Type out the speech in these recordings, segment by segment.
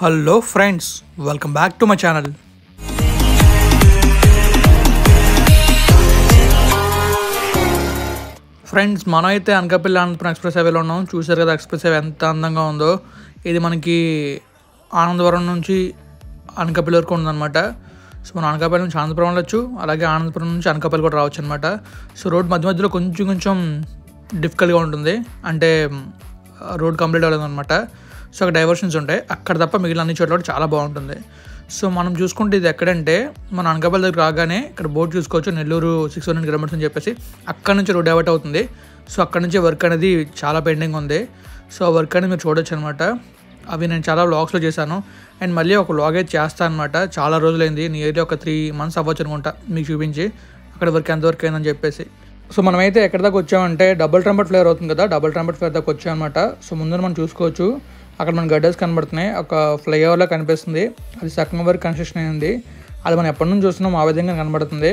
Hello friends, welcome back to my channel. Friends, మనం అయితే Anakapalli Anantapuram express హైవేలో ఉన్నాం. చూసారు కదా ఎక్స్ప్రెస్ హైవే ఎంత అందంగా ఉందో. ఇది మనకి ఆనందవరం నుంచి అనకాపల్లి వరకు ఉందన్నమాట. సో మనం అనకాపల్లి నుంచి ఆనందపురం వెళ్ళొచ్చు, అలాగే ఆనందపురం నుంచి అనకాపల్లి కూడా రావచ్చు అనమాట. సో రోడ్ మధ్య మధ్యలో కొంచెం డిఫికల్ట్గా ఉంటుంది, అంటే రోడ్ కంప్లీట్ అవ్వలేదన్నమాట. సో అక్కడ డైవర్షన్స్ ఉంటాయి, అక్కడ తప్ప మిగిలిన అన్ని చోట్ల కూడా చాలా బాగుంటుంది. సో మనం చూసుకుంటే ఇది ఎక్కడంటే మన అనకాపల్లి దగ్గర రాగానే ఇక్కడ బోర్డు చూసుకోవచ్చు, నెల్లూరు 600 కిలోమీటర్స్ అని చెప్పేసి. అక్కడ నుంచి రోడ్ డైవర్ట్ అవుతుంది. సో అక్కడ నుంచి వర్క్ అనేది చాలా పెండింగ్ ఉంది. సో ఆ వర్క్ అనేది మీరు చూడొచ్చు అనమాట. అవి నేను చాలా వ్లాగ్స్లో చేశాను, అండ్ మళ్ళీ ఒక వ్లాగ్ అయితే చేస్తాను అనమాట. చాలా రోజులైంది, నియర్లీ ఒక 3 months అవ్వచ్చు అనుకుంటా మీకు చూపించి అక్కడ వర్క్ ఎంత వర్క్ అయిందని చెప్పేసి. సో మనమైతే ఎక్కడి దాకా వచ్చామంటే డబుల్ ట్రంపెట్ ఫ్లేవర్ అవుతుంది కదా, డబుల్ ట్రంపెట్ ఫ్లేవర్ దాకా వచ్చామన్నమాట. సో ముందు మనం చూసుకోవచ్చు, అక్కడ మన గడ్డర్స్ కనబడుతున్నాయి, ఒక ఫ్లైఓవర్లా కనిపిస్తుంది. అది సగం వరకు కన్స్ట్రక్షన్ అయింది. అది మనం ఎప్పటి నుంచి చూస్తున్నాం ఆ విధంగా కనబడుతుంది.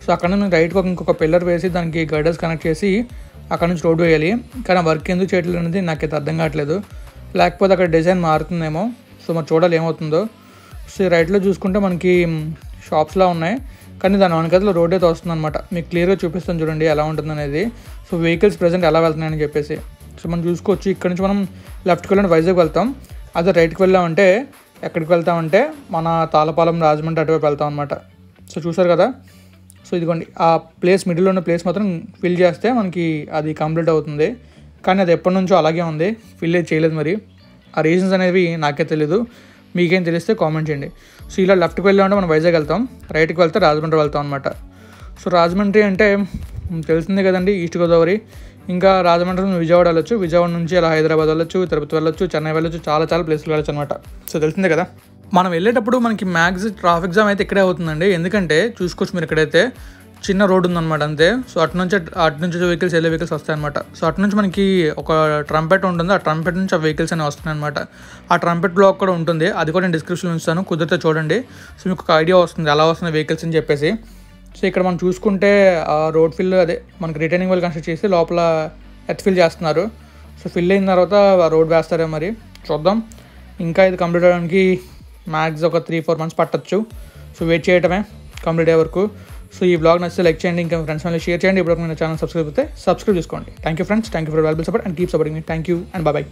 సో అక్కడ నుంచి రైట్గా ఇంకొక పిల్లర్ వేసి దానికి గడ్డర్స్ కనెక్ట్ చేసి అక్కడ నుంచి రోడ్డు వేయాలి. కానీ ఆ వర్క్ ఎందుకు చేయట్లేదు అనేది నాకైతే అర్థం కావట్లేదు. లేకపోతే అక్కడ డిజైన్ మారుతుందేమో. సో మరి చూడాలి ఏమవుతుందో. సో రైట్లో చూసుకుంటే మనకి షాప్స్లా ఉన్నాయి, కానీ దాని వెనకాల రోడ్ అయితే వస్తుంది అనమాట. మీకు క్లియర్గా చూపిస్తాను చూడండి ఎలా ఉంటుంది అనేది. సో వెహికల్స్ ప్రజెంట్ ఎలా వెళ్తున్నాయని చెప్పేసి. సో మనం చూసుకోవచ్చు, ఇక్కడ నుంచి మనం లెఫ్ట్కి వెళ్ళి వైజాగ్ వెళ్తాం. అదే రైట్కి వెళ్ళామంటే ఎక్కడికి వెళ్తామంటే మన తాళపాలెం, రాజమండ్రి అటువైపు వెళ్తాం అనమాట. సో చూసారు కదా. సో ఇదిగోండి ఆ ప్లేస్, మిడిల్లో ఉన్న ప్లేస్ మాత్రం ఫిల్ చేస్తే మనకి అది కంప్లీట్ అవుతుంది. కానీ అది ఎప్పటి నుంచో అలాగే ఉంది, ఫిల్ చేయలేదు. మరి ఆ రీజన్స్ అనేవి నాకే తెలీదు, మీకేం తెలిస్తే కామెంట్ చేయండి. సో ఇలా లెఫ్ట్కి వెళ్ళామంటే మనం వైజాగ్ వెళ్తాం, రైట్కి వెళ్తే రాజమండ్రి వెళ్తాం అనమాట. సో రాజమండ్రి అంటే తెలిసిందే కదండి, ఈస్ట్ గోదావరి. ఇంకా రాజమండ్రి నుంచి విజయవాడ వెళ్ళొచ్చు, విజయవాడ నుంచి అలా హైదరాబాద్ వెళ్ళొచ్చు, తిరుపతి వెళ్ళొచ్చు, చెన్నై వెళ్ళొచ్చు, చాలా ప్లేస్లు వెళ్ళొచ్చు అనమాట. సో తెలిసిందే కదా. మనం వెళ్ళేటప్పుడు మనకి మ్యాక్స్ ట్రాఫిక్ జామ్ అయితే ఇక్కడే అవుతుందండి. ఎందుకంటే చూసుకోవచ్చు మీరు, ఇక్కడైతే చిన్న రోడ్ ఉందన్నమాట అంతే. సో అటు నుంచి వెహికల్స్ వెళ్ళే వెహికల్స్ వస్తాయన్నమాట. సో అటు నుంచి మనకి ఒక ట్రంపెట్ ఉంటుంది, ఆ ట్రంపెట్ నుంచి ఆ వెహికల్స్ అనేవి వస్తున్నాయి అనమాట. ఆ ట్రంపెట్ బ్లాక్ కూడా ఉంటుంది, అది కూడా నేను డిస్క్రిప్షన్లో ఉంచుతాను, కుదిరితే చూడండి. సో మీకు ఒక ఐడియా వస్తుంది ఎలా వస్తున్నాయి వెహికల్స్ అని చెప్పేసి. సో ఇక్కడ మనం చూసుకుంటే ఆ రోడ్ ఫిల్, అదే మనకి రిటైనింగ్ వాళ్ళు కన్స్ట్రక్ట్ చేసి లోపల ఎర్త్ ఫిల్ చేస్తున్నారు. సో ఫిల్ అయిన తర్వాత ఆ రోడ్ వేస్తారే, మరి చూద్దాం. ఇంకా ఇది కంప్లీట్ అవ్వడానికి మ్యాక్స్ ఒక 3-4 months పట్టచ్చు. సో వెయిట్ చేయటమే కంప్లీట్ అయ్యే వరకు. సో ఈ బ్లాగ్ నచ్చితే లైక్ చేయండి, ఇంకా ఫ్రెండ్స్ మళ్ళీ షేర్ చేయండి. ఇప్పుడు మన ఛానల్ సబ్స్క్రైబ్ అయితే సబ్స్క్రైబ్ చేసుకోండి. Thank you friends, thank you for valuable support and keep supporting me. Thank you and bye.